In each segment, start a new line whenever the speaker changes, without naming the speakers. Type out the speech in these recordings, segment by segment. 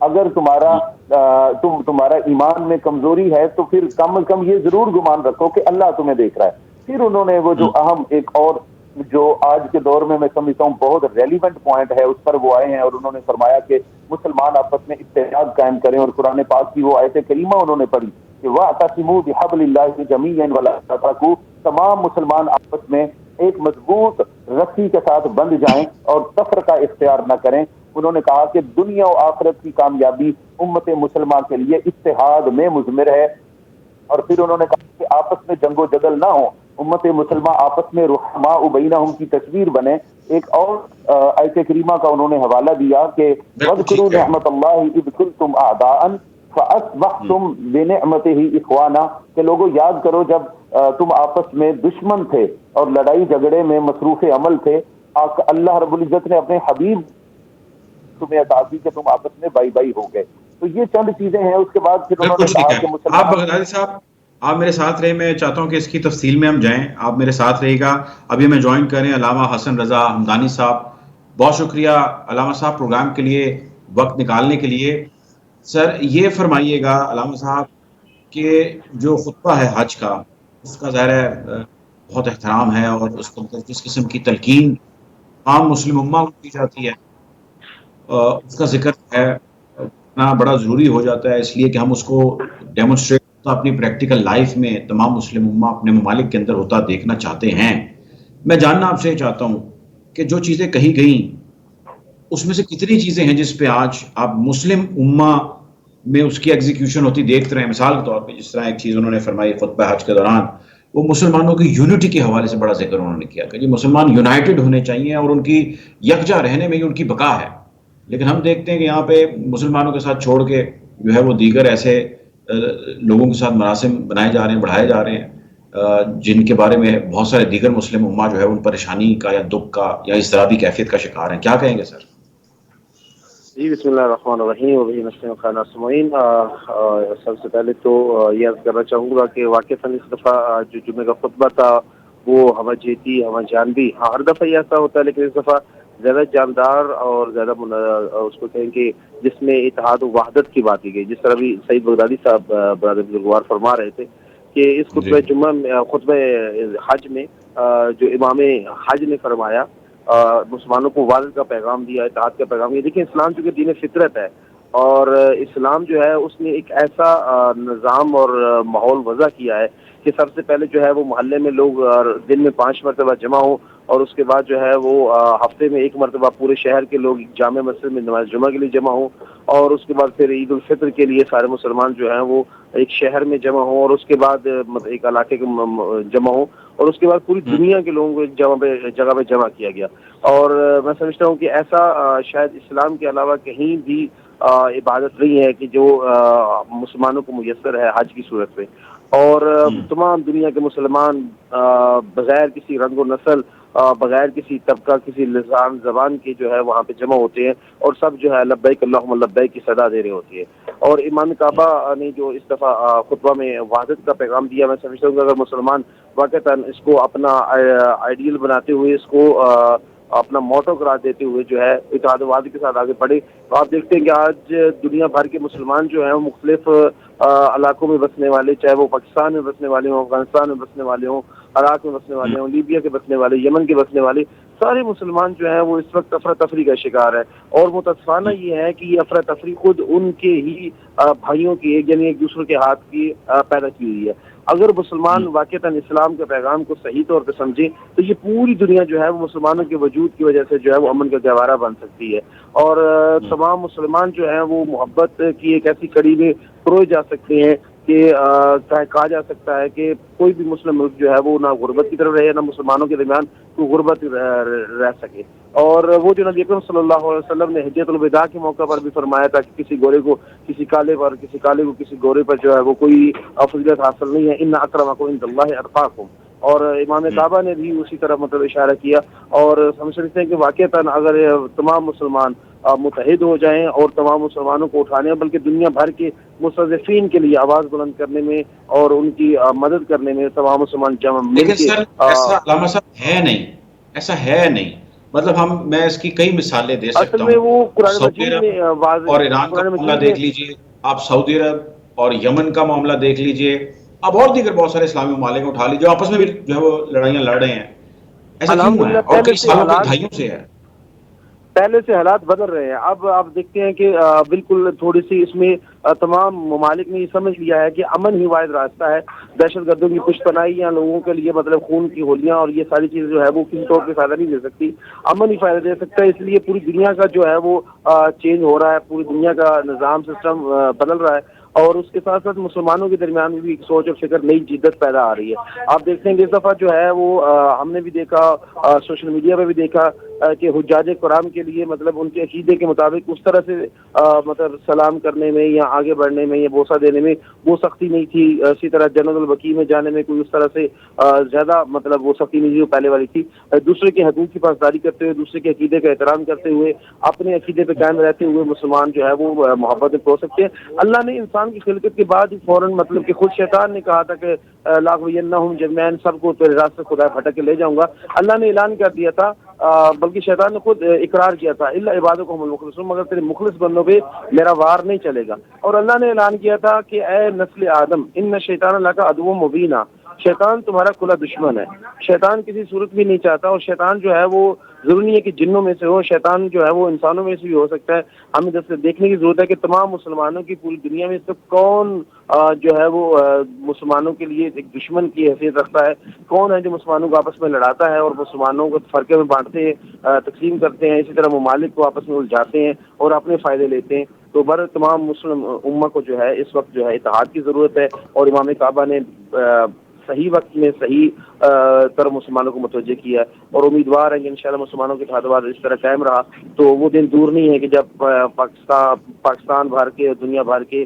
اگر تمہارا ایمان میں کمزوری ہے تو پھر کم از کم یہ ضرور گمان رکھو کہ اللہ تمہیں دیکھ رہا ہے۔ پھر انہوں نے وہ جو اہم ایک اور جو آج کے دور میں سمجھتا ہوں بہت ریلیونٹ پوائنٹ ہے، اس پر وہ آئے ہیں اور انہوں نے فرمایا کہ مسلمان آپس میں اتحاد قائم کریں، اور قرآن پاک کی وہ آیت کریمہ انہوں نے پڑھی کہ وَاعْتَصِمُوا بِحَبْلِ اللَّهِ جَمِيعًا وَلَا تَفَرَّقُوا، تمام مسلمان آپس میں ایک مضبوط رسی کے ساتھ بندھ جائیں اور تفرقہ اختیار نہ کریں۔ انہوں نے کہا کہ دنیا و آخرت کی کامیابی امت مسلمہ کے لیے اتحاد میں مضمر ہے، اور پھر انہوں نے کہا کہ آپس میں جنگ و جدل نہ ہو، امت مسلمہ آپس میں رحماء بینہم کی تصویر بنے۔ ایک اور آیت کریمہ کا انہوں نے حوالہ دیا کہ وَاذْكُرُوا نِعْمَتَ اللَّهِ إِذْ كُنْتُمْ أَعْدَاءً فَأَصْبَحْتُمْ بِنِعْمَتِهِ إِخْوَانًا، کہ لوگوں یاد کرو جب تم آپس میں دشمن تھے اور لڑائی جھگڑے میں مصروف عمل تھے، اللہ رب العزت نے اپنے حبیب تمہیں عطا کی کہ تم آپس میں بائی بائی ہو گئے۔ تو یہ چند چیزیں ہیں۔ اس کے بعد پھر انہوں نے کہا کہ مسلمان،
آپ بغدادی صاحب آپ میرے ساتھ رہے، میں چاہتا ہوں کہ اس کی تفصیل میں ہم جائیں، آپ میرے ساتھ رہے گا۔ ابھی میں جوائن کریں علامہ حسن رضا ہمدانی صاحب، بہت شکریہ علامہ صاحب پروگرام کے لیے وقت نکالنے کے لیے۔ سر یہ فرمائیے گا علامہ صاحب کہ جو خطبہ ہے حج کا، اس کا ظاہر ہے بہت احترام ہے، اور اس کو جس قسم کی تلقین عام مسلم امہ کو کی جاتی ہے، اس کا ذکر ہے کرنا بڑا ضروری ہو جاتا ہے، اس لیے کہ ہم اس کو ڈیمونسٹریٹ اپنی پریکٹیکل لائف میں تمام مسلم امہ اپنے ممالک کے اندر ہوتا دیکھنا چاہتے ہیں۔ میں جاننا آپ سے چاہتا ہوں کہ جو چیزیں کہی گئیں اس میں سے کتنی چیزیں ہیں جس پہ آج آپ مسلم امہ میں اس کی ایگزیکیوشن ہوتی دیکھتے رہے؟ مثال کے طور پہ جس طرح ایک چیز انہوں نے فرمائی خطبہ حج کے دوران، وہ مسلمانوں کی یونٹی کے حوالے سے بڑا ذکر انہوں نے کیا کہ جی مسلمان یونائٹڈ ہونے چاہیے اور ان کی یکجا رہنے میں ہی ان کی بقا ہے۔ لیکن ہم دیکھتے ہیں کہ یہاں پہ مسلمانوں کے ساتھ چھوڑ کے جو ہے وہ دیگر ایسے لوگوں کے ساتھ مراسم بنائے جا رہے ہیں، بڑھائے جا رہے ہیں، جن کے بارے میں بہت سارے دیگر مسلم امہ جو ہے ان پریشانی کا یا دکھ کا یا اضطرابی کیفیت کا شکار ہیں۔ کیا کہیں گے سر؟
جی بسم اللہ الرحمن الرحیم وبہ نستعین خیر سمعین۔ سب سے پہلے تو یہ عرض کرنا چاہوں گا کہ واقعتاً اس دفعہ جو جمعے کا خطبہ تھا وہ ہمہ جیتی ہمہ جانبی، ہر دفعہ یہ ایسا ہوتا ہے، لیکن اس دفعہ زیادہ جاندار اور زیادہ اس کو کہیں کہ جس میں اتحاد و وحدت کی بات کی گئی، جس طرح بھی سعید بغدادی صاحب برادر بزرگوار فرما رہے تھے کہ اس خطبہ جمعہ میں خطبہ حج میں جو امام حج نے فرمایا، مسلمانوں کو وحدت کا پیغام دیا، اتحاد کا پیغام دیا۔ دیکھیں اسلام چونکہ دین فطرت ہے، اور اسلام جو ہے اس نے ایک ایسا نظام اور ماحول وضع کیا ہے کہ سب سے پہلے جو ہے وہ محلے میں لوگ دن میں 5 مرتبہ جمع ہوں، اور اس کے بعد جو ہے وہ ہفتے میں 1 مرتبہ پورے شہر کے لوگ جامع مسجد میں نماز جمعہ کے لیے جمع ہوں، اور اس کے بعد پھر عید الفطر کے لیے سارے مسلمان جو ہیں وہ ایک شہر میں جمع ہوں، اور اس کے بعد ایک علاقے کے جمع ہوں، اور اس کے بعد پوری دنیا کے لوگوں کو ایک جگہ پہ جمع کیا گیا۔ اور میں سمجھتا ہوں کہ ایسا شاید اسلام کے علاوہ کہیں بھی عبادت نہیں ہے کہ جو مسلمانوں کو میسر ہے حج کی صورت میں، اور تمام دنیا کے مسلمان بغیر کسی رنگ و نسل، بغیر کسی طبقہ، کسی لسان زبان کے جو ہے وہاں پہ جمع ہوتے ہیں، اور سب جو ہے لبیک اللہم لبیک کی صدا دے رہے ہوتی ہے۔ اور امام کعبہ نے جو اس دفعہ خطبہ میں وحدت کا پیغام دیا، میں سمجھتا ہوں کہ اگر مسلمان واقعتاً اس کو اپنا آئیڈیل بناتے ہوئے، اس کو اپنا موٹو قرار دیتے ہوئے جو ہے اتحاد و وحدت کے ساتھ آگے بڑھے، تو آپ دیکھتے ہیں کہ آج دنیا بھر کے مسلمان جو ہیں وہ مختلف علاقوں میں بسنے والے، چاہے وہ پاکستان میں بسنے والے ہوں، افغانستان میں بسنے والے ہوں، عراق میں بسنے والے ہوں، لیبیا کے بسنے والے، یمن کے بسنے والے، سارے مسلمان جو ہیں وہ اس وقت افراتفری کا شکار ہے۔ اور متاسفانہ یہ ہے کہ یہ افراتفری خود ان کے ہی بھائیوں کی یعنی ایک دوسرے کے ہاتھ کی پیدا کی ہوئی ہے۔ اگر مسلمان واقعتاً اسلام کے پیغام کو صحیح طور پہ سمجھے تو یہ پوری دنیا جو ہے وہ مسلمانوں کے وجود کی وجہ سے جو ہے وہ امن کا گہوارہ بن سکتی ہے، اور تمام مسلمان جو ہیں وہ محبت کی ایک ایسی کڑی میں پروئے جا سکتے ہیں کہ کہا جا سکتا ہے کہ کوئی بھی مسلم ملک جو ہے وہ نہ غربت کی طرف رہے، نہ مسلمانوں کے درمیان کوئی غربت رہ سکے۔ اور وہ جو نبی اکرم صلی اللہ علیہ وسلم نے حجۃ الوداع کے موقع پر بھی فرمایا تھا کہ کسی گورے کو کسی کالے پر، کسی کالے کو کسی گورے پر جو ہے وہ کوئی فضیلت حاصل نہیں ہے، ان اکرمکم عند اللہ اتقاکم۔ اور امام کعبہ نے بھی اسی طرح مطلب اشارہ کیا، اور ہم سمجھتے ہیں کہ واقعتاً اگر تمام مسلمان متحد ہو جائیں اور تمام مسلمانوں کو اٹھانے، بلکہ دنیا بھر کے مستضعفین کے لیے آواز بلند کرنے میں اور ان کی مدد کرنے میں تمام مسلمان جمع مل کے،
لیکن سر ایسا علامہ صاحب ہے نہیں، ایسا ہے نہیں۔ مطلب میں اس کی کئی مثالیں دے سکتا
اصل میں
ہوں.
وہ قرآن
سعودی
مجید میں
عرب اور ایران کا
قرآن
معاملہ
مجید میں
دیکھ لیجئے, آپ سعودی عرب اور یمن کا معاملہ دیکھ لیجئے, آپ اور دیگر بہت سارے اسلامی ممالک اٹھا لیجئے, آپس میں بھی جو ہے وہ لڑائیاں لڑ رہے ہیں. ایسا کیوں ہوا ہے؟
الحمدللہ
اور کئی سالوں کئی دہائیوں سے ہے.
پہلے سے حالات بدل رہے ہیں. اب آپ دیکھتے ہیں کہ بالکل تھوڑی سی اس میں تمام ممالک نے یہ سمجھ لیا ہے کہ امن ہی واحد راستہ ہے. دہشت گردوں کی پشت پناہی یا لوگوں کے لیے مطلب خون کی ہولیاں اور یہ ساری چیزیں جو ہے وہ کسی طور پہ فائدہ نہیں دے سکتی, امن ہی فائدہ دے سکتا ہے. اس لیے پوری دنیا کا جو ہے وہ چینج ہو رہا ہے, پوری دنیا کا نظام سسٹم بدل رہا ہے, اور اس کے ساتھ ساتھ مسلمانوں کے درمیان بھی ایک سوچ اور فکر نئی جدت پیدا آ رہی ہے. آپ دیکھتے ہیں کہ اس دفعہ جو ہے وہ ہم نے بھی دیکھا, سوشل میڈیا پہ بھی دیکھا کہ حجاج کرام کے لیے مطلب ان کے عقیدے کے مطابق اس طرح سے مطلب سلام کرنے میں یا آگے بڑھنے میں یا بوسہ دینے میں وہ سختی نہیں تھی. اسی طرح جنت البقیع میں جانے میں کوئی اس طرح سے زیادہ مطلب وہ سختی نہیں تھی جو پہلے والی تھی. دوسرے کے حقوق کی پاسداری کرتے ہوئے, دوسرے کے عقیدے کا احترام کرتے ہوئے, اپنے عقیدے پہ قائم رہتے ہوئے مسلمان جو ہے وہ محبت میں پہنچ سکتے ہیں. اللہ نے انسان کی خلقت کے بعد فوراً مطلب کہ خود شیطان نے کہا تھا کہ لاغوینہم جمعین, سب کو تیرے راستے خدا پھٹک کے لے جاؤں گا. اللہ نے اعلان کر دیا تھا, بلکہ شیطان نے خود اقرار کیا تھا, الا عبادکم المخلصون, مگر تیرے مخلص بندوں پہ میرا وار نہیں چلے گا. اور اللہ نے اعلان کیا تھا کہ اے نسل آدم ان شیطان لک عدو مبین, شیطان تمہارا کھلا دشمن ہے. شیطان کسی صورت بھی نہیں چاہتا, اور شیطان جو ہے وہ ضروری نہیں ہے کہ جنوں میں سے ہو, شیطان جو ہے وہ انسانوں میں سے بھی ہو سکتا ہے. ہمیں جب سے دیکھنے کی ضرورت ہے کہ تمام مسلمانوں کی پوری دنیا میں سے کون جو ہے وہ مسلمانوں کے لیے ایک دشمن کی حیثیت رکھتا ہے, کون ہے جو مسلمانوں کو آپس میں لڑاتا ہے اور مسلمانوں کو فرقے میں بانٹتے ہیں, تقسیم کرتے ہیں, اسی طرح ممالک کو آپس میں الجھاتے ہیں اور اپنے فائدے لیتے ہیں. تو بر تمام مسلم امہ کو جو ہے اس وقت جو ہے اتحاد کی ضرورت ہے, اور امام کعبہ نے صحیح وقت میں صحیح طرح مسلمانوں کو متوجہ کیا ہے, اور امیدوار ہے کہ انشاءاللہ مسلمانوں کے اتحاد اس طرح قائم رہا تو وہ دن دور نہیں ہے کہ جب پاکستان بھر کے, دنیا بھر کے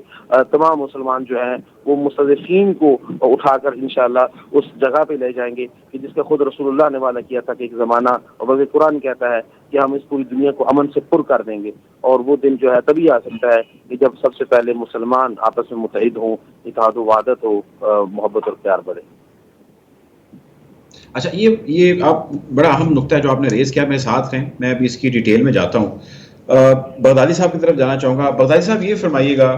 تمام مسلمان جو ہیں وہ مستضعفین کو اٹھا کر انشاءاللہ اس جگہ پہ لے جائیں گے کہ جس کا خود رسول اللہ نے وعدہ کیا تھا کہ ایک زمانہ, اور بلکہ قرآن کہتا ہے کہ ہم اس پوری دنیا کو امن سے پر کر دیں گے. اور وہ دن جو ہے تبھی آ سکتا ہے کہ جب سب سے پہلے مسلمان آپس میں متحد ہوں, اتحاد و وحدت ہو, محبت اور پیار بڑھے.
اچھا, یہ آپ بڑا اہم نقطہ ہے جو آپ نے ریز کیا, میرے ساتھ ہیں, میں ابھی اس کی ڈیٹیل میں جاتا ہوں. بغدادی صاحب کی طرف جانا چاہوں گا. بغدادی صاحب یہ فرمائیے گا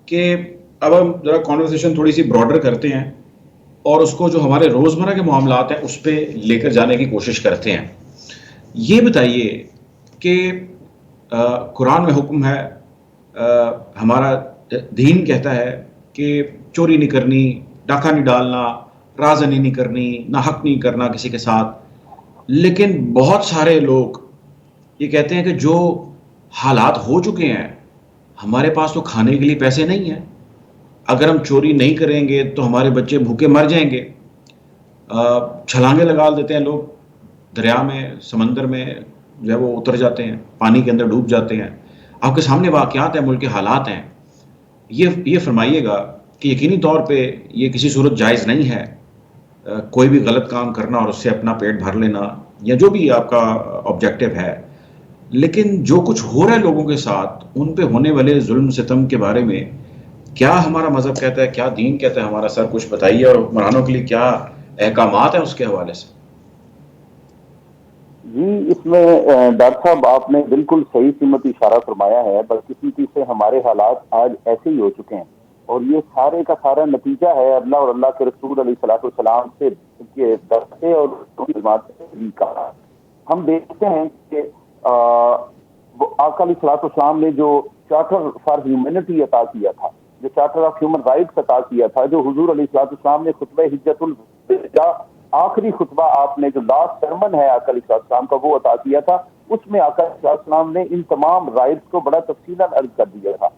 کہ اب ہم ذرا کانورسیشن تھوڑی سی براڈر کرتے ہیں اور اس کو جو ہمارے روزمرہ کے معاملات ہیں اس پہ لے کر جانے کی کوشش کرتے ہیں. یہ بتائیے کہ قرآن میں حکم ہے, ہمارا دین کہتا ہے کہ چوری نہیں کرنی, ڈاکہ نہیں ڈالنا, رازنی نہیں کرنی, نہ حق نہیں کرنا کسی کے ساتھ, لیکن بہت سارے لوگ یہ کہتے ہیں کہ جو حالات ہو چکے ہیں, ہمارے پاس تو کھانے کے لیے پیسے نہیں ہیں, اگر ہم چوری نہیں کریں گے تو ہمارے بچے بھوکے مر جائیں گے. چھلانگیں لگا دیتے ہیں لوگ دریا میں, سمندر میں جو ہے وہ اتر جاتے ہیں, پانی کے اندر ڈوب جاتے ہیں. آپ کے سامنے واقعات ہیں, ملک کے حالات ہیں. یہ فرمائیے گا کہ یقینی طور پہ یہ کسی صورت جائز نہیں ہے کوئی بھی غلط کام کرنا اور اس سے اپنا پیٹ بھر لینا, یا جو بھی آپ کا آبجیکٹو ہے, لیکن جو کچھ ہو رہا ہے لوگوں کے ساتھ, ان پہ ہونے والے ظلم ستم کے بارے میں کیا ہمارا مذہب کہتا ہے, کیا دین کہتا ہے ہمارا سر, کچھ بتائیے, اور حکمرانوں کے لیے کیا احکامات ہیں اس کے حوالے سے.
جی, اس میں ڈاکٹر صاحب آپ نے بالکل صحیح سمت اشارہ فرمایا ہے. بدقسمتی سے ہمارے حالات آج ایسے ہی ہو چکے ہیں, اور یہ سارے کا سارا نتیجہ ہے اللہ اور اللہ کے رسول علیہ الصلوۃ والسلام سے کے درسے اور کا. ہم دیکھتے ہیں کہ آقا علیہ الصلوۃ والسلام نے جو چارٹر فار ہیومینٹی عطا کیا تھا, جو چارٹر آف ہیومن رائٹس عطا کیا تھا, جو حضور علیہ الصلوۃ والسلام نے خطبہ حجۃ الوداع آخری خطبہ آپ نے جو لاسٹ سرمن ہے آقا علیہ السلام کا وہ عطا کیا تھا, اس میں آقا علیہ السلام نے ان تمام رائٹس کو بڑا تفصیلاً عرض کر دیا تھا.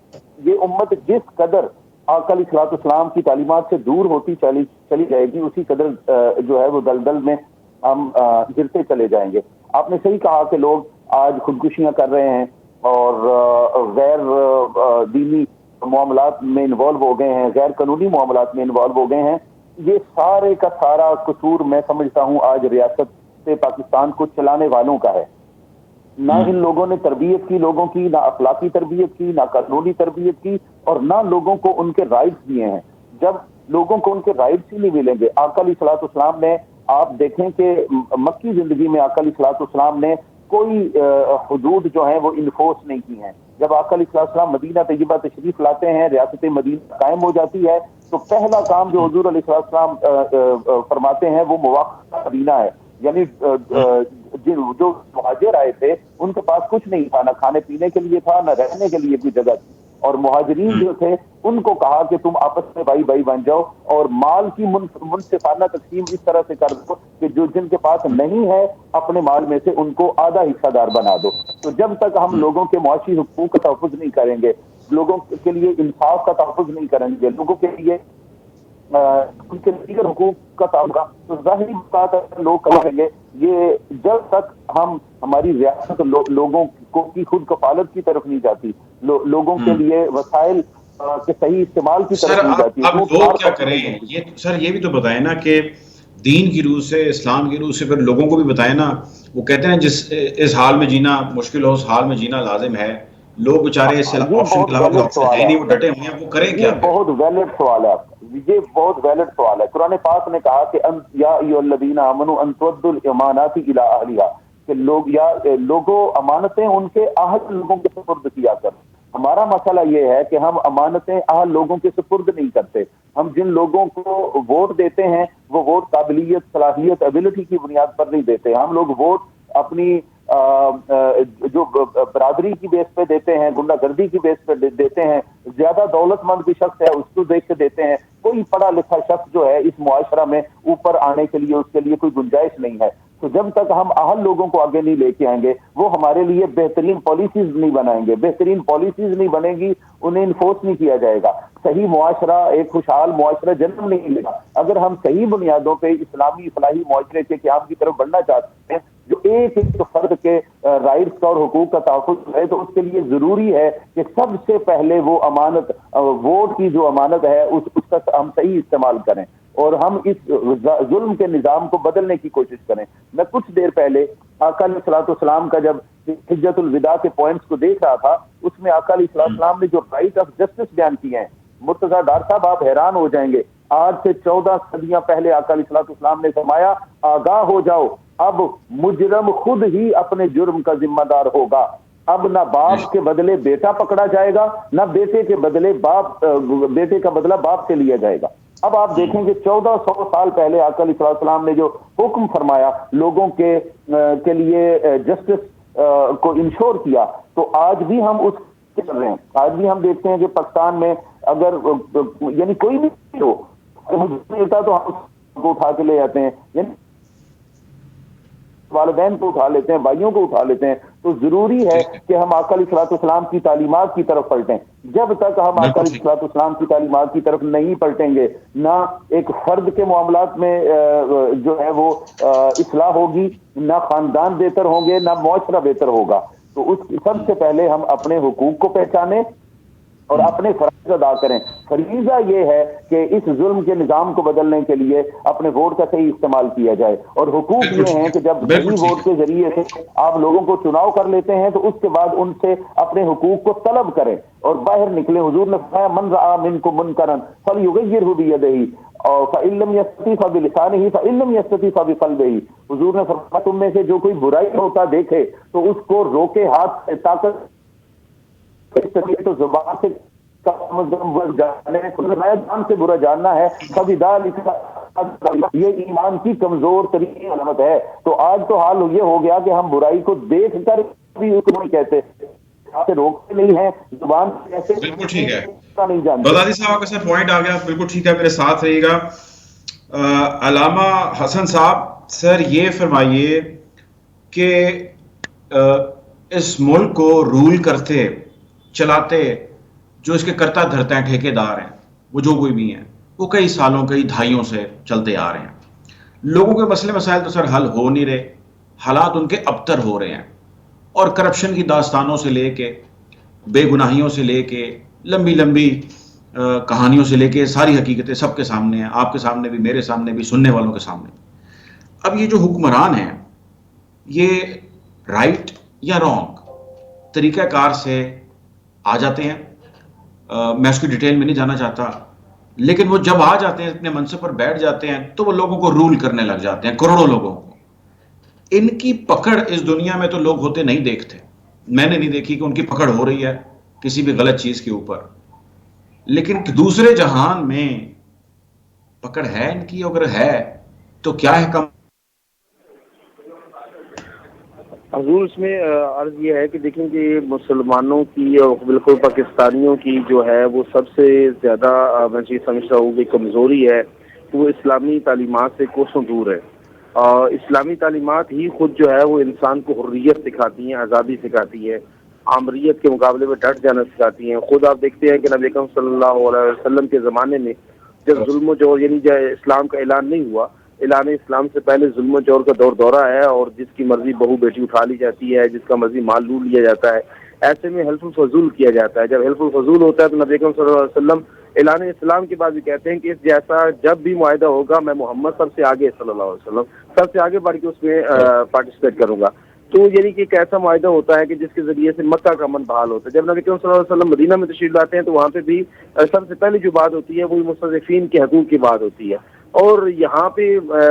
یہ امت جس قدر آقا علیہ السلام کی تعلیمات سے دور ہوتی چلی جائے گی, اسی قدر جو ہے وہ دلدل میں ہم گرتے چلے جائیں گے. آپ نے صحیح کہا کہ لوگ آج خودکشیاں کر رہے ہیں اور غیر دینی معاملات میں انوالو ہو گئے ہیں, غیر قانونی معاملات میں انوالو ہو گئے ہیں. یہ سارے کا سارا قصور میں سمجھتا ہوں آج ریاست سے پاکستان کو چلانے والوں کا ہے. نہ ان لوگوں نے تربیت کی لوگوں کی, نہ اخلاقی تربیت کی, نہ قانونی تربیت کی, اور نہ لوگوں کو ان کے رائٹس دیے ہیں. جب لوگوں کو ان کے رائٹس ہی نہیں ملیں گے, آقا علیہ الصلوۃ والسلام نے, آپ دیکھیں کہ مکی زندگی میں آقا علیہ الصلوۃ والسلام نے کوئی حدود جو ہیں وہ انفورس نہیں کی ہیں. جب آقا علیہ السلام مدینہ طیبہ تشریف لاتے ہیں, ریاست مدینہ قائم ہو جاتی ہے, تو پہلا کام جو حضور علیہ السلام فرماتے ہیں وہ مواقع مدینہ ہے. یعنی جو مہاجر آئے تھے ان کے پاس کچھ نہیں تھا, نہ کھانے پینے کے لیے تھا, نہ رہنے کے لیے کوئی جگہ تھی, اور مہاجرین جو تھے ان کو کہا کہ تم آپس میں بھائی بھائی بن جاؤ اور مال کی منصفانہ تقسیم اس طرح سے کر دو کہ جو جن کے پاس نہیں ہے اپنے مال میں سے ان کو آدھا حصہ دار بنا دو. تو جب تک ہم لوگوں کے معاشی حقوق کا تحفظ نہیں کریں گے, لوگوں کے لیے انصاف کا تحفظ نہیں کریں گے, لوگوں کے لیے ان کے دیگر حقوق کا تعلق, تو ظاہری بات ہے لوگ کہیں گے. یہ جب تک ہم ہماری ریاست لوگوں کو کی خود کفالت کی طرف نہیں جاتی, لوگوں کے لیے وسائل کے صحیح استعمال کی طرف نہیں جاتی.
اب لوگ کیا کریں یہ سر, یہ بھی تو بتائیں نا کہ دین کی روح سے, اسلام کی روح سے پھر لوگوں کو بھی بتائیں نا. وہ کہتے ہیں اس حال میں جینا مشکل ہو, اس حال میں جینا لازم ہے. لوگ بیچارے اس آپشن کے علاوہ آپشن ہے نہیں, وہ ڈٹے ہوئے ہیں, وہ کریں کیا؟
بہت ویلڈ سوال ہے آپ کا, یہ بہت ویلڈ سوال ہے. قرآن پاک نے کہا کہ یا ایھا الذین آمنوا ان تؤدوا الامانات الی اہلھا, کہ لوگوں امانتیں ان کے اہل لوگوں کے سپرد کیا کر. ہمارا مسئلہ یہ ہے کہ ہم امانتیں اہل لوگوں کے سپرد نہیں کرتے. ہم جن لوگوں کو ووٹ دیتے ہیں وہ ووٹ قابلیت, صلاحیت, ایبلٹی کی بنیاد پر نہیں دیتے. ہم لوگ ووٹ اپنی جو برادری کی بیس پہ دیتے ہیں, گنڈا گردی کی بیس پہ دیتے ہیں. زیادہ دولت مند بھی شخص ہے اس کو دیکھ کے دیتے ہیں. کوئی پڑھا لکھا شخص جو ہے اس معاشرہ میں اوپر آنے کے لیے اس کے لیے کوئی گنجائش نہیں ہے. تو جب تک ہم اہل لوگوں کو آگے نہیں لے کے آئیں گے, وہ ہمارے لیے بہترین پالیسیز نہیں بنائیں گے. بہترین پالیسیز نہیں بنے گی, انہیں انفورس نہیں کیا جائے گا. صحیح معاشرہ, ایک خوشحال معاشرہ جنم نہیں لے گا. اگر ہم صحیح بنیادوں پہ اسلامی فلاحی معاشرے کے قیام کی طرف بڑھنا چاہتے ہیں جو ایک فرد کے رائٹس کا اور حقوق کا تحفظ ہے, تو اس کے لیے ضروری ہے کہ سب سے پہلے وہ امانت, ووٹ کی جو امانت ہے اس کا ہم صحیح استعمال کریں اور ہم اس ظلم کے نظام کو بدلنے کی کوشش کریں. میں کچھ دیر پہلے آقا علیہ الصلوۃ والسلام کا جب حجۃ الوداع کے پوائنٹس کو دیکھ رہا تھا, اس میں آقا علیہ السلام نے جو رائٹ آف جسٹس بیان کیے ہیں, مرتضیٰ ڈار صاحب آپ حیران ہو جائیں گے. آج سے 14 صدیاں پہلے آقا علیہ الصلوۃ والسلام نے فرمایا, آگاہ ہو جاؤ, اب مجرم خود ہی اپنے جرم کا ذمہ دار ہوگا. اب نہ باپ کے بدلے بیٹا پکڑا جائے گا, نہ بیٹے کے بدلے بیٹے کا بدلہ باپ سے لیا جائے گا. اب آپ دیکھیں کہ 1400 سال پہلے آقا علیہ السلام نے جو حکم فرمایا لوگوں کے لیے جسٹس کو انشور کیا, تو آج بھی ہم اس کے کر رہے ہیں. آج بھی ہم دیکھتے ہیں کہ پاکستان میں اگر یعنی کوئی بھی ہو ملتا تو ہم اس کو اٹھا کے لے جاتے ہیں, یعنی والدین کو اٹھا لیتے ہیں, بھائیوں کو اٹھا لیتے ہیں. تو ضروری ہے کہ ہم آقا علیہ السلام کی تعلیمات کی طرف پلٹیں. جب تک ہم آقا علیہ السلام کی تعلیمات کی طرف نہیں پلٹیں گے, نہ ایک فرد کے معاملات میں جو ہے وہ اصلاح ہوگی, نہ خاندان بہتر ہوں گے, نہ معاشرہ بہتر ہوگا. تو اس سب سے پہلے ہم اپنے حقوق کو پہچانیں اور اپنے فرائض ادا کریں. فریضہ یہ ہے کہ اس ظلم کے نظام کو بدلنے کے لیے اپنے ووٹ کا صحیح استعمال کیا جائے. اور حقوق یہ ہیں کہ جب صحیح ووٹ کے ذریعے سے آپ لوگوں کو چناؤ کر لیتے ہیں تو اس کے بعد ان سے اپنے حقوق کو طلب کریں اور باہر نکلیں. حضور نے فرمایا, من رأى منکم منکرا فلیغیرہ بیدہ فإن لم یستطع فبلسانہ فإن لم یستطع فبقلبہ. حضور نے فرمایا, تم میں سے جو کوئی برائی ہوتا دیکھے تو اس کو روکے ہاتھ سے, طاقت تو زبان سے جان سے برا جاننا ہے. یہ ایمان کی کمزور ترین علامت ہے. تو آج تو حال یہ ہو گیا کہ ہم برائی کو دیکھ کر بھی اس کو نہیں کہتے, روکتے نہیں ہیں, زبان سے.
بالکل ٹھیک ہے بغدادی صاحب, آپ کا سر پوائنٹ آ گیا, بالکل ٹھیک ہے, میرے ساتھ رہیے گا. علامہ حسن صاحب, سر یہ فرمائیے کہ اس ملک کو رول کرتے چلاتے جو اس کے کرتا دھرتا ہیں ٹھیکیدار ہیں, وہ جو کوئی بھی ہیں, وہ کئی سالوں کئی دہائیوں سے چلتے آ رہے ہیں. لوگوں کے مسئلے مسائل تو سر حل ہو نہیں رہے, حالات ان کے ابتر ہو رہے ہیں. اور کرپشن کی داستانوں سے لے کے, بے گناہیوں سے لے کے, لمبی لمبی کہانیوں سے لے کے ساری حقیقتیں سب کے سامنے ہیں, آپ کے سامنے بھی, میرے سامنے بھی, سننے والوں کے سامنے. اب یہ جو حکمران ہیں یہ رائٹ یا رانگ طریقہ کار سے آ جاتے ہیں. میں اس کی ڈیٹیل میں نہیں جانا چاہتا, لیکن وہ جب آ جاتے ہیں اپنے منصب پر بیٹھ جاتے ہیں تو وہ لوگوں کو رول کرنے لگ جاتے ہیں, کروڑوں لوگوں کو. ان کی پکڑ اس دنیا میں تو لوگ ہوتے نہیں دیکھتے، میں نے نہیں دیکھی کہ ان کی پکڑ ہو رہی ہے کسی بھی غلط چیز کے اوپر، لیکن دوسرے جہان میں پکڑ ہے ان کی، اگر ہے تو کیا ہے کم؟
حضور اس میں عرض یہ ہے کہ دیکھیں کہ مسلمانوں کی اور بالکل پاکستانیوں کی جو ہے وہ سب سے زیادہ میں یہ سمجھتا ہوں کہ کمزوری ہے کہ وہ اسلامی تعلیمات سے کوسوں دور ہے. اسلامی تعلیمات ہی خود جو ہے وہ انسان کو حریت سکھاتی ہیں، آزادی سکھاتی ہے، آمریت کے مقابلے میں ڈٹ جانا سکھاتی ہیں. خود آپ دیکھتے ہیں کہ نبی اکرم صلی اللہ علیہ وسلم کے زمانے میں جب ظلم و جور یعنی اسلام کا اعلان نہیں ہوا، اعلان اسلام سے پہلے ظلم و جور کا دورہ ہے، اور جس کی مرضی بہو بیٹی اٹھا لی جاتی ہے، جس کا مرضی مال لوٹ لیا جاتا ہے. ایسے میں حلف الفضول کیا جاتا ہے. جب حلف الفضول ہوتا ہے تو نبی اکرم صلی اللہ علیہ وسلم اعلان اسلام کے بعد بھی کہتے ہیں کہ اس جیسا جب بھی معاہدہ ہوگا میں محمد سب سے آگے صلی اللہ علیہ وسلم سب سے آگے بڑھ کے اس میں پارٹیسپیٹ کروں گا. تو یعنی کہ ایک ایسا معاہدہ ہوتا ہے کہ جس کے ذریعے سے مکہ کا امن بحال ہوتا ہے. جب نبی اکرم صلی اللہ علیہ وسلم مدینہ میں تشریف لاتے ہیں تو وہاں پہ بھی سب سے پہلے جو بات ہوتی ہے وہی مستضعفین کے حقوق کی بات ہوتی ہے. اور یہاں پہ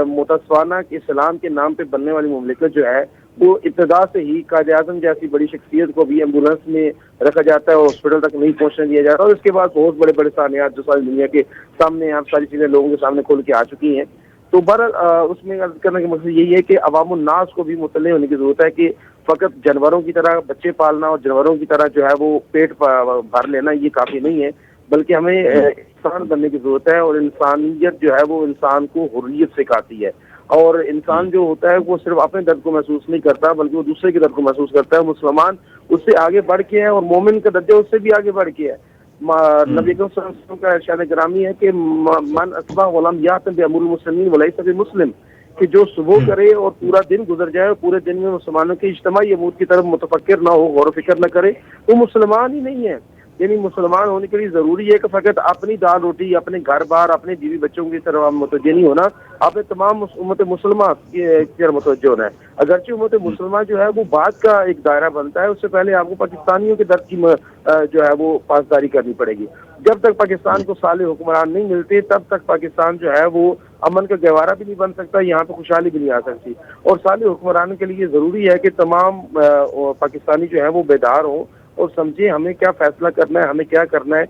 متاسفانہ اسلام کے نام پہ بننے والی مملکت جو ہے وہ ابتدا سے ہی قائد اعظم جیسی بڑی شخصیت کو بھی ایمبولینس میں رکھا جاتا ہے اور ہاسپٹل تک نہیں پہنچنے دیا جاتا. اور اس کے بعد بہت بڑے بڑے سانحات جو ساری دنیا کے سامنے آپ ساری چیزیں لوگوں کے سامنے کھول کے آ چکی ہیں. تو بہرحال اس میں عرض کرنے کا مقصد یہی ہے کہ عوام الناس کو بھی مطلع ہونے کی ضرورت ہے کہ فقط جانوروں کی طرح بچے پالنا اور جانوروں کی طرح جو ہے وہ پیٹ بھر لینا یہ کافی نہیں ہے، بلکہ ہمیں انسان بننے کی ضرورت ہے. اور انسانیت جو ہے وہ انسان کو حریت سکھاتی ہے. اور انسان جو ہوتا ہے وہ صرف اپنے درد کو محسوس نہیں کرتا بلکہ وہ دوسرے کے درد کو محسوس کرتا ہے. مسلمان اس سے آگے بڑھ کے ہے اور مومن کا درجہ اس سے بھی آگے بڑھ کے ہے. نبی اکرم صلی اللہ علیہ وسلم کا ارشاد گرامی ہے کہ من اصبح ولم یأتم بأمور المسلمین وليس بمسلم، کہ جو صبح کرے اور پورا دن گزر جائے اور پورے دن میں مسلمانوں کے اجتماعی امور کی طرف متفکر نہ ہو، غور و فکر نہ کرے، وہ مسلمان ہی نہیں ہے. یعنی مسلمان ہونے کے لیے ضروری ہے کہ فقط اپنی دال روٹی، اپنے گھر بار، اپنے بیوی بچوں کی طرف متوجہ نہیں ہونا، اپنے تمام امت مسلمہ کی طرف متوجہ ہونا ہے. اگرچہ امت مسلمہ جو ہے وہ بعد کا ایک دائرہ بنتا ہے، اس سے پہلے آپ کو پاکستانیوں کے درد کی جو ہے وہ پاسداری کرنی پڑے گی. جب تک پاکستان کو صالح حکمران نہیں ملتے تب تک پاکستان جو ہے وہ امن کا گہوارہ بھی نہیں بن سکتا، یہاں پہ خوشحالی بھی نہیں آ سکتی. اور صالح حکمران کے لیے ضروری ہے کہ تمام پاکستانی جو ہے وہ بیدار ہوں اور سمجھیں ہمیں کیا فیصلہ کرنا ہے، ہمیں کیا کرنا ہے،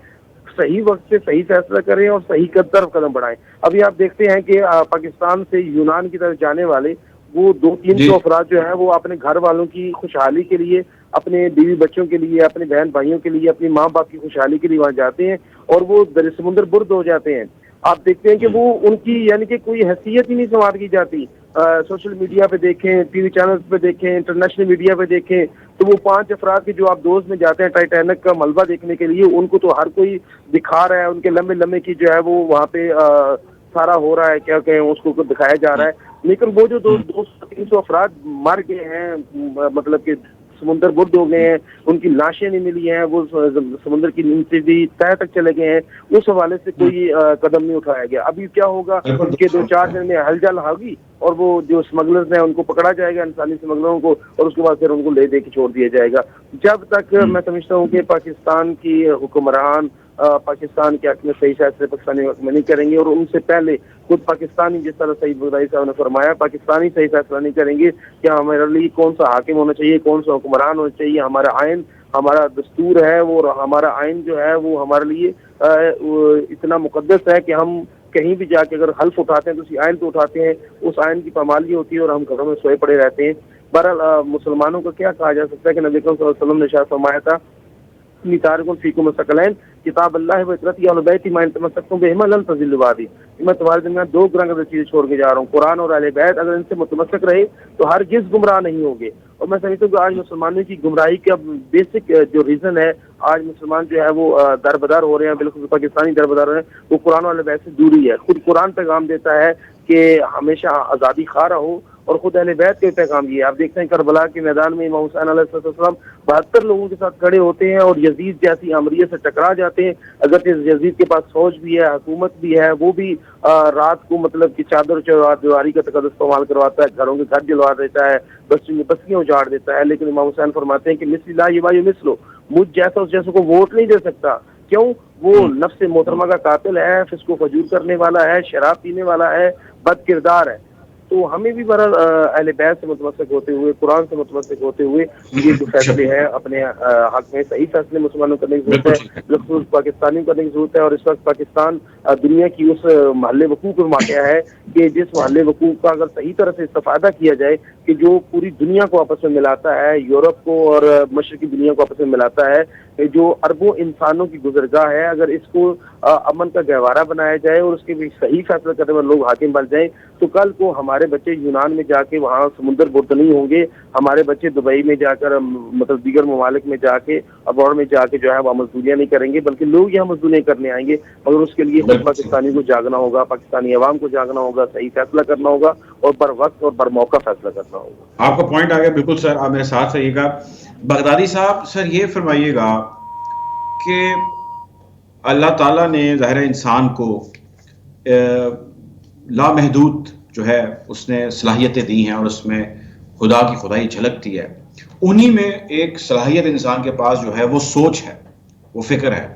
صحیح وقت سے صحیح فیصلہ کریں اور صحیح طرف قدم بڑھائیں. ابھی آپ دیکھتے ہیں کہ پاکستان سے یونان کی طرف جانے والے وہ 200-300 افراد جو ہیں وہ اپنے گھر والوں کی خوشحالی کے لیے، اپنے بیوی بچوں کے لیے، اپنے بہن بھائیوں کے لیے، اپنی ماں باپ کی خوشحالی کے لیے وہاں جاتے ہیں اور وہ در سمندر برد ہو جاتے ہیں. آپ دیکھتے ہیں کہ وہ ان کی یعنی کہ کوئی حیثیت ہی نہیں سماعت کی جاتی. سوشل میڈیا پہ دیکھیں، ٹی وی چینلز پہ دیکھیں، انٹرنیشنل میڈیا پہ دیکھیں تو وہ 5 افراد کے جو آپ دوست میں جاتے ہیں ٹائٹینک کا ملبہ دیکھنے کے لیے، ان کو تو ہر کوئی دکھا رہا ہے، ان کے لمبے لمبے کی جو ہے وہ وہاں پہ سارا ہو رہا ہے، کیا کہیں اس کو دکھایا جا رہا ہے. لیکن وہ جو 200-300 افراد مر گئے ہیں، مطلب کہ سمندر برد ہو گئے ہیں، ان کی لاشیں نہیں ملی ہیں، وہ سمندر کی نیچے بھی تہ تک چلے گئے ہیں، اس حوالے سے کوئی قدم نہیں اٹھایا گیا. ابھی کیا ہوگا کہ 2-4 دن میں ہلچل ہوگی اور وہ جو اسمگلرز ہیں ان کو پکڑا جائے گا، انسانی اسمگلروں کو، اور اس کے بعد پھر ان کو لے دے کے چھوڑ دیا جائے گا. جب تک میں سمجھتا ہوں کہ پاکستان کی حکمران پاکستان کے حق میں صحیح فیصلے پاکستانی حق میں نہیں کریں گے، اور ان سے پہلے خود پاکستانی، جس طرح سعید بغدادی صاحب نے فرمایا، پاکستانی صحیح فیصلہ نہیں کریں گے کہ ہمارے لیے کون سا حاکم ہونا چاہیے، کون سا حکمران ہونا چاہیے. ہمارا آئین، ہمارا دستور ہے وہ، ہمارا آئین جو ہے وہ ہمارے لیے اتنا مقدس ہے کہ ہم کہیں بھی جا کے اگر حلف اٹھاتے ہیں تو اسی آئین پہ اٹھاتے ہیں، اس آئین کی پامالی ہوتی ہے اور ہم گھروں میں سوئے پڑے رہتے ہیں. بہرحال مسلمانوں کو کیا کہا جا سکتا ہے کہ نبی اکرم صلی اللہ علیہ وسلم نے ارشاد فرمایا تھا تارکن فیکم الثقلین کتاب اللہ و اطرتی اہل بیت ما ان تمسکتم بہما لن تضلوا بعدی. میں تمہارے درمیان 2 گرانقدر چیزیں چھوڑ کے جا رہا ہوں، قرآن اور اہل بیت. اگر ان سے متمسک رہے تو ہرگز گمراہ نہیں ہوں گے. اور میں سمجھتا ہوں کہ آج مسلمانوں کی گمراہی کا بیسک جو ریزن ہے، آج مسلمان جو ہے وہ دربدار ہو رہے ہیں، بالکل پاکستانی دربدار ہو رہے ہیں، وہ قرآن و اہل بیت سے دوری ہے. خود قرآن پیغام دیتا ہے کہ ہمیشہ آزادی خواہ رہو، اور خود اہل بیت کے پیغام یہ ہے. آپ دیکھتے ہیں کربلا کے میدان میں امام حسین علیہ السلام 72 لوگوں کے ساتھ کھڑے ہوتے ہیں اور یزید جیسی امریت سے ٹکرا جاتے ہیں. اگرچہ یزید کے پاس فوج بھی ہے، حکومت بھی ہے، وہ بھی رات کو مطلب کہ چادر دیواری کا تقدس استعمال کرواتا ہے، گھروں کے گھر جلوا دیتا ہے، بستیاں اجاڑ دیتا ہے. لیکن امام حسین فرماتے ہیں کہ مثل لا یبای مثلو، مجھ جیسا اس جیسے کو ووٹ نہیں دے سکتا. کیوں؟ وہ نفس محترمہ کا قاتل ہے، فسق و فجور کرنے والا ہے، شراب پینے والا ہے، بد کردار ہے. تو ہمیں بھی بہرحال اہل بیت سے متمسک ہوتے ہوئے، قرآن سے متمسک ہوتے ہوئے یہ جو فیصلے ہیں اپنے حق میں صحیح فیصلے مسلمانوں کرنے کی ضرورت ہے، بالکل پاکستانیوں کرنے کی ضرورت ہے. اور اس وقت پاکستان دنیا کی اس محل وقوع میں واقع ہے کہ جس محل وقوع کا اگر صحیح طرح سے استفادہ کیا جائے کہ جو پوری دنیا کو آپس میں ملاتا ہے، یورپ کو اور مشرقی دنیا کو آپس میں ملاتا ہے، جو اربوں انسانوں کی گزرگاہ ہے، اگر اس کو امن کا گہوارہ بنایا جائے اور اس کے بھی صحیح فیصلہ کرنے والے لوگ حاکم بن جائیں، تو کل کو ہمارے بچے یونان میں جا کے وہاں سمندر برد نہیں ہوں گے، ہمارے بچے دبئی میں جا کر مطلب دیگر ممالک میں جا کے ابراڈ میں جا کے جو ہے وہ مزدوریاں نہیں کریں گے، بلکہ لوگ یہاں مزدوریاں کرنے آئیں گے. مگر اس کے لیے خود پاکستانی کو جاگنا ہوگا، پاکستانی عوام کو جاگنا ہوگا، صحیح فیصلہ کرنا ہوگا اور بر وقت اور بر موقع فیصلہ کرنا ہوگا.
آپ کا پوائنٹ آ گیا بالکل سر. آپ میرے ساتھ رہیے گا. بغدادی صاحب سر یہ فرمائیے گا کہ اللہ تعالیٰ نے ظاہر انسان کو لامحدود جو ہے اس نے صلاحیتیں دی ہیں اور اس میں خدا کی خدائی جھلکتی ہے. انہی میں ایک صلاحیت انسان کے پاس جو ہے وہ سوچ ہے، وہ فکر ہے.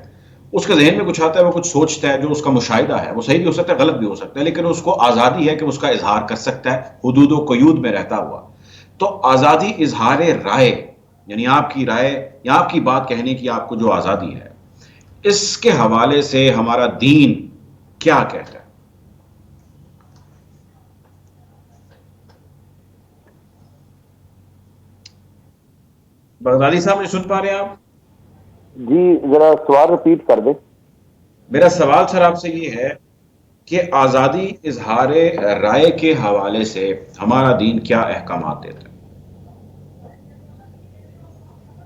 اس کے ذہن میں کچھ آتا ہے، وہ کچھ سوچتا ہے، جو اس کا مشاہدہ ہے وہ صحیح بھی ہو سکتا ہے، غلط بھی ہو سکتا ہے، لیکن اس کو آزادی ہے کہ اس کا اظہار کر سکتا ہے حدود و قیود میں رہتا ہوا. تو آزادی اظہار رائے، یعنی آپ کی رائے یا آپ کی بات کہنے کی آپ کو جو آزادی ہے، اس کے حوالے سے ہمارا دین کیا کہتا ہے؟ بغدادی صاحب مجھے سن پا رہے ہیں آپ؟
جی ذرا سوال رپیٹ کر دیں.
میرا سوال سر آپ سے یہ ہے کہ آزادی اظہار رائے کے حوالے سے ہمارا دین کیا احکامات دیتا ہے؟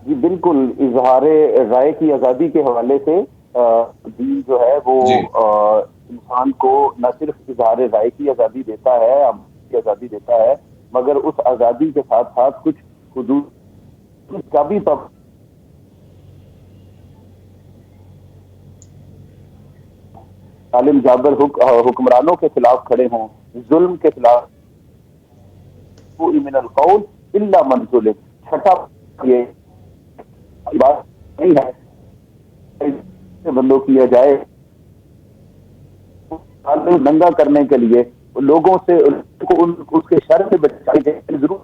جی بالکل، اظہار رائے کی آزادی کے حوالے سے دین جو ہے وہ انسان کو نہ صرف اظہار رائے کی آزادی دیتا ہے، عمل کی آزادی دیتا ہے، مگر اس آزادی کے ساتھ ساتھ کچھ حدود کا بھی عالم جابر حکمرانوں کے خلاف کھڑے ہوں، ظلم کے خلاف من القول الا من ظلم. چھٹا یہ بات نہیں ہے بندوں کیا جائے ننگا کرنے کے لیے لوگوں سے اس کے شر سے بچانے کے ضرور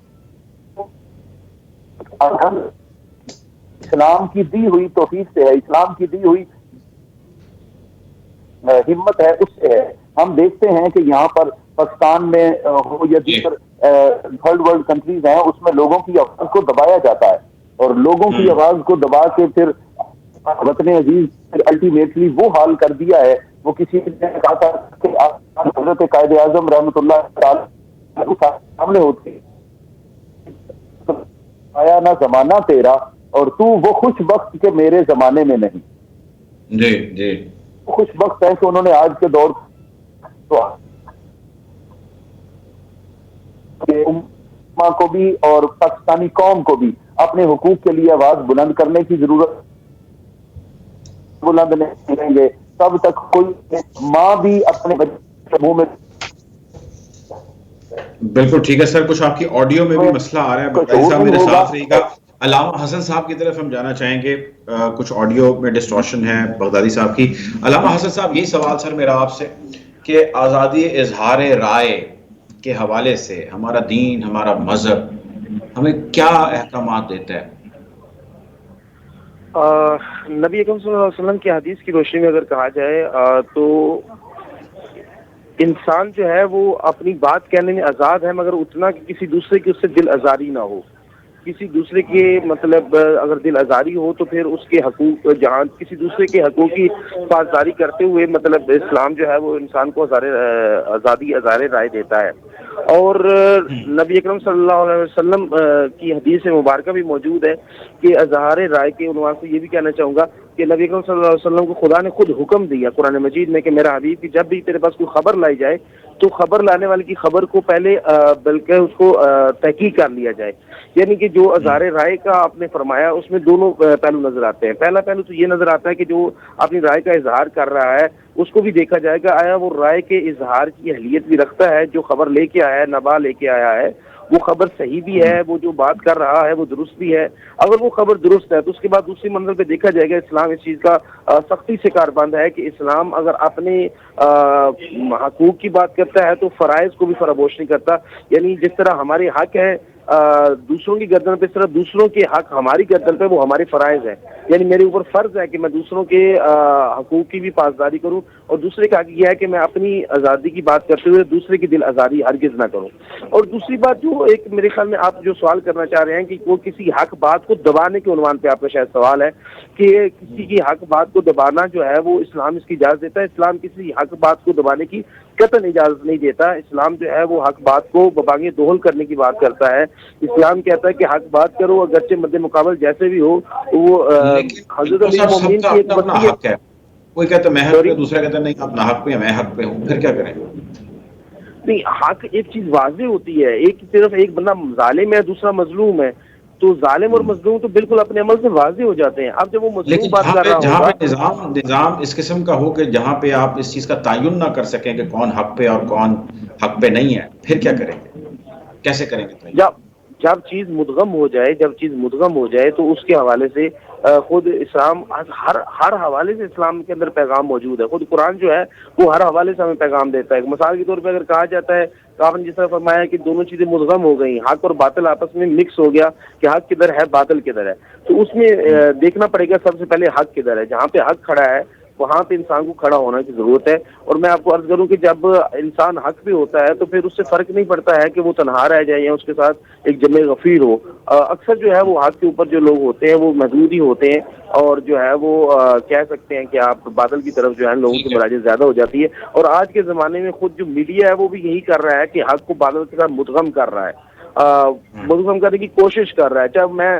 اسلام کی دی ہوئی توفیق سے ہے، اسلام کی دی ہوئی ہمت ہے، اس سے ہے. ہم دیکھتے ہیں کہ یہاں پر پاکستان میں ہو یا دیگر تھرڈ ورلڈ کنٹریز ہیں، اس میں لوگوں کی آواز کو دبایا جاتا ہے اور لوگوں کی آواز کو دبا کے پھر وطن عزیز پھر الٹیمیٹلی وہ حال کر دیا ہے. وہ کسی نے کہا تھا کہ حضرت قائد اعظم رحمۃ اللہ تعالی سامنے ہوتے آیا نہ زمانہ تیرا اور تو وہ خوش بخت کے میرے زمانے میں نہیں.
جی جی
خوش بخت ہے کہ انہوں نے آج کے دور کو بھی اور پاکستانی قوم کو بھی اپنے حقوق کے لیے آواز بلند کرنے کی ضرورت. بلند نہیں کریں گے تب تک کوئی ماں بھی اپنے بچے منہ میں.
بالکل ٹھیک ہے سر. کچھ آپ کی آڈیو میں بھی مسئلہ آ رہا ہے، بغدادی صاحب میرے ساتھ رہیے گا. علامہ حسن صاحب کی طرف ہم جانا چاہیں گے. کچھ آڈیو میں ڈسٹورشن ہے بغدادی صاحب کی. علامہ حسن صاحب یہی سوال سر میرا آپ سے کہ آزادی اظہار رائے کے حوالے سے ہمارا دین، ہمارا مذہب ہمیں کیا احکامات دیتا ہے؟
نبی اکرم صلی اللہ علیہ وسلم کی حدیث کی روشنی میں اگر کہا جائے تو انسان جو ہے وہ اپنی بات کہنے میں آزاد ہے، مگر اتنا کہ کسی دوسرے کی اس سے دل آزاری نہ ہو. کسی دوسرے کے مطلب اگر دل آزاری ہو تو پھر اس کے حقوق جہاں کسی دوسرے کے حقوق کی پاسداری کرتے ہوئے مطلب اسلام جو ہے وہ انسان کو آزادی اظہار رائے دیتا ہے. اور نبی اکرم صلی اللہ علیہ وسلم کی حدیث مبارکہ بھی موجود ہے کہ اظہار رائے کے عنوان سے یہ بھی کہنا چاہوں گا کہ نبی اکرم صلی اللہ علیہ وسلم کو خدا نے خود حکم دیا قرآن مجید میں کہ میرا حبیب کی جب بھی تیرے پاس کوئی خبر لائی جائے تو خبر لانے والے کی خبر کو پہلے بلکہ اس کو تحقیق کر لیا جائے. یعنی کہ جو اظہار رائے کا آپ نے فرمایا اس میں دونوں پہلو نظر آتے ہیں. پہلا پہلو تو یہ نظر آتا ہے کہ جو اپنی رائے کا اظہار کر رہا ہے اس کو بھی دیکھا جائے گا آیا وہ رائے کے اظہار کی اہلیت بھی رکھتا ہے، جو خبر لے کے آیا ہے نبا لے کے آیا ہے وہ خبر صحیح بھی ہے, وہ جو بات کر رہا ہے وہ درست بھی ہے. اگر وہ خبر درست ہے تو اس کے بعد دوسری منزل پہ دیکھا جائے گا اسلام اس چیز کا سختی سے کاربند ہے کہ اسلام اگر اپنے حقوق کی بات کرتا ہے تو فرائض کو بھی فراموش نہیں کرتا. یعنی جس طرح ہمارے حق ہے دوسروں کی گردن پہ, اس طرح دوسروں کے حق ہماری گردن پہ وہ ہمارے فرائض ہیں. یعنی میرے اوپر فرض ہے کہ میں دوسروں کے حقوق کی بھی پاسداری کروں, اور دوسرے کا حق یہ ہے کہ میں اپنی آزادی کی بات کرتے ہوئے دوسرے کی دل آزاری ہرگز نہ کروں. اور دوسری بات جو ایک میرے خیال میں آپ جو سوال کرنا چاہ رہے ہیں کہ وہ کسی حق بات کو دبانے کے عنوان پہ آپ کا شاید سوال ہے کہ کسی کی حق بات کو دبانا جو ہے وہ اسلام اس کی اجازت دیتا ہے. اسلام کسی حق بات کو دبانے کی قطعاً اجازت نہیں دیتا. اسلام جو ہے وہ حق بات کو ببانگ دوہل کرنے کی بات کرتا ہے. اسلام کہتا ہے کہ حق بات کرو اگرچہ مد مقابل جیسے بھی ہو. وہ حضرت علی مومنین کی ایک وصیت ہے.
کوئی کہتا ہے میں حق پہ, دوسرا کہتا ہے نہیں آپ ناحق پہ ہیں, میں حق پہ ہوں, پھر کیا کریں؟
نہیں, حق ایک چیز واضح ہوتی ہے. ایک صرف ایک بندہ ظالم ہے دوسرا مظلوم ہے تو ظالم اور مظلوم تو بالکل اپنے عمل سے واضح ہو جاتے ہیں. اب جب وہ مظلوم بات کر رہا
جہاں پہ نظام اس قسم کا ہو کہ جہاں پہ آپ اس چیز کا تعین نہ کر سکیں کہ کون حق پہ اور کون حق پہ نہیں ہے, پھر کیا کریں گے, کیسے کریں گے؟
جب چیز مدغم ہو جائے تو اس کے حوالے سے خود اسلام ہر حوالے سے اسلام کے اندر پیغام موجود ہے. خود قرآن جو ہے وہ ہر حوالے سے ہمیں پیغام دیتا ہے. مثال کے طور پہ اگر کہا جاتا ہے کہ آپ نے جس طرح فرمایا کہ دونوں چیزیں مدغم ہو گئیں, حق اور باطل آپس میں مکس ہو گیا کہ حق کدھر ہے باطل کدھر ہے, تو اس میں دیکھنا پڑے گا سب سے پہلے حق کدھر ہے. جہاں پہ حق کھڑا ہے وہاں پہ انسان کو کھڑا ہونا کی ضرورت ہے. اور میں آپ کو عرض کروں کہ جب انسان حق پہ ہوتا ہے تو پھر اس سے فرق نہیں پڑتا ہے کہ وہ تنہا رہ جائے یا اس کے ساتھ ایک جمع غفیر ہو. اکثر جو ہے وہ حق کے اوپر جو لوگ ہوتے ہیں وہ محدود ہی ہوتے ہیں, اور جو ہے وہ کہہ سکتے ہیں کہ آپ باطل کی طرف جو ہے لوگوں کی مراجعت زیادہ ہو جاتی ہے. اور آج کے زمانے میں خود جو میڈیا ہے وہ بھی یہی کر رہا ہے کہ حق کو باطل کے ساتھ مدغم کر رہا ہے, مدغم کرنے کی کوشش کر رہا ہے. چاہے میں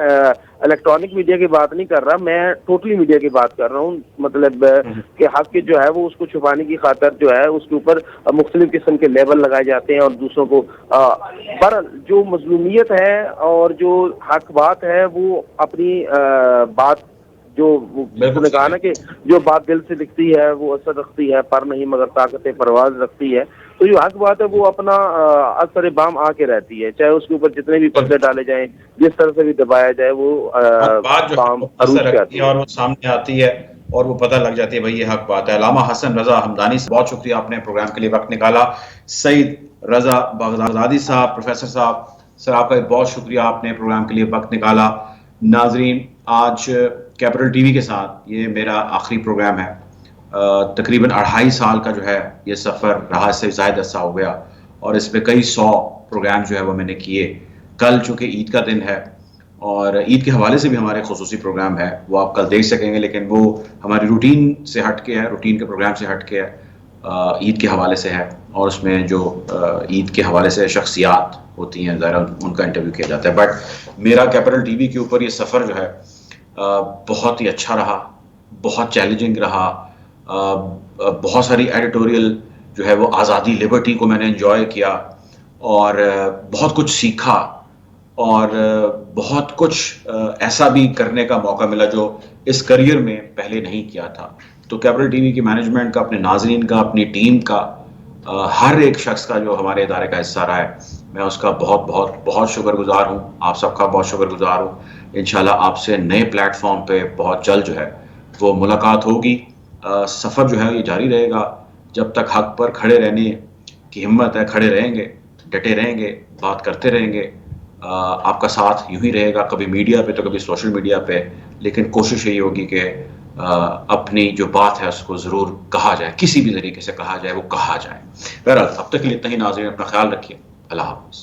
الیکٹرانک میڈیا کی بات نہیں کر رہا, میں ٹوٹلی میڈیا کی بات کر رہا ہوں. مطلب کہ حق کے جو ہے وہ اس کو چھپانے کی خاطر جو ہے اس کے اوپر مختلف قسم کے لیبل لگائے جاتے ہیں اور دوسروں کو پر جو مظلومیت ہے اور جو حق بات ہے وہ اپنی بات جو نے کہا نا کہ جو بات دل سے دکھتی ہے وہ اثر رکھتی ہے, پر نہیں مگر طاقت پرواز رکھتی ہے. تو جو حق بات ہے وہ اپنا اثر بام آ کے رہتی ہے, چاہے اس کے اوپر جتنے بھی پردے ڈالے جائیں, جس طرح سے بھی دبایا جائے, وہ بام عروج پہ آتی ہے
اور وہ سامنے آتی ہے اور وہ پتہ لگ جاتی ہے بھائی یہ حق بات ہے. علامہ حسن رضا ہمدانی سے بہت شکریہ, آپ نے پروگرام کے لیے وقت نکالا. سعید رضا بغدادی صاحب, پروفیسر صاحب, سر آپ کا بہت شکریہ, آپ نے پروگرام کے لیے وقت نکالا. ناظرین, آج کیپٹل ٹی وی کے ساتھ یہ میرا آخری پروگرام ہے. تقریباً 2.5 سال کا جو ہے یہ سفر رہا, اس سے زائد عرصہ ہو گیا, اور اس پہ کئی 100 پروگرام جو ہے وہ میں نے کیے. کل چونکہ عید کا دن ہے اور عید کے حوالے سے بھی ہمارے خصوصی پروگرام ہے, وہ آپ کل دیکھ سکیں گے, لیکن وہ ہماری روٹین سے ہٹ کے ہے, روٹین کے پروگرام سے ہٹ کے ہے, عید کے حوالے سے ہے. اور اس میں جو عید کے حوالے سے شخصیات ہوتی ہیں ظاہر ان کا انٹرویو کیا جاتا ہے. بٹ میرا کیپٹل ٹی وی کے اوپر یہ سفر جو ہے بہت ہی اچھا رہا, بہت چیلنجنگ رہا. بہت ساری ایڈیٹوریل جو ہے وہ آزادی, لبرٹی کو میں نے انجوائے کیا, اور بہت کچھ سیکھا, اور بہت کچھ ایسا بھی کرنے کا موقع ملا جو اس کریئر میں پہلے نہیں کیا تھا. تو کیپٹل ٹی وی کی مینجمنٹ کا, اپنے ناظرین کا, اپنی ٹیم کا, ہر ایک شخص کا جو ہمارے ادارے کا حصہ رہا ہے, میں اس کا بہت بہت بہت شکر گزار ہوں. آپ سب کا بہت شکر گزار ہوں. انشاءاللہ آپ سے نئے پلیٹ فارم پہ بہت جلد جو ہے وہ ملاقات ہوگی. سفر جو ہے یہ جاری رہے گا جب تک حق پر کھڑے رہنے کی ہمت ہے. کھڑے رہیں گے, ڈٹے رہیں گے, بات کرتے رہیں گے. آپ کا ساتھ یوں ہی رہے گا, کبھی میڈیا پہ تو کبھی سوشل میڈیا پہ, لیکن کوشش یہی ہوگی کہ اپنی جو بات ہے اس کو ضرور کہا جائے, کسی بھی طریقے سے کہا جائے, وہ کہا جائے. بہرحال اب تک کے لیے اتنا ہی. ناظرین اپنا خیال رکھیے. اللہ حافظ.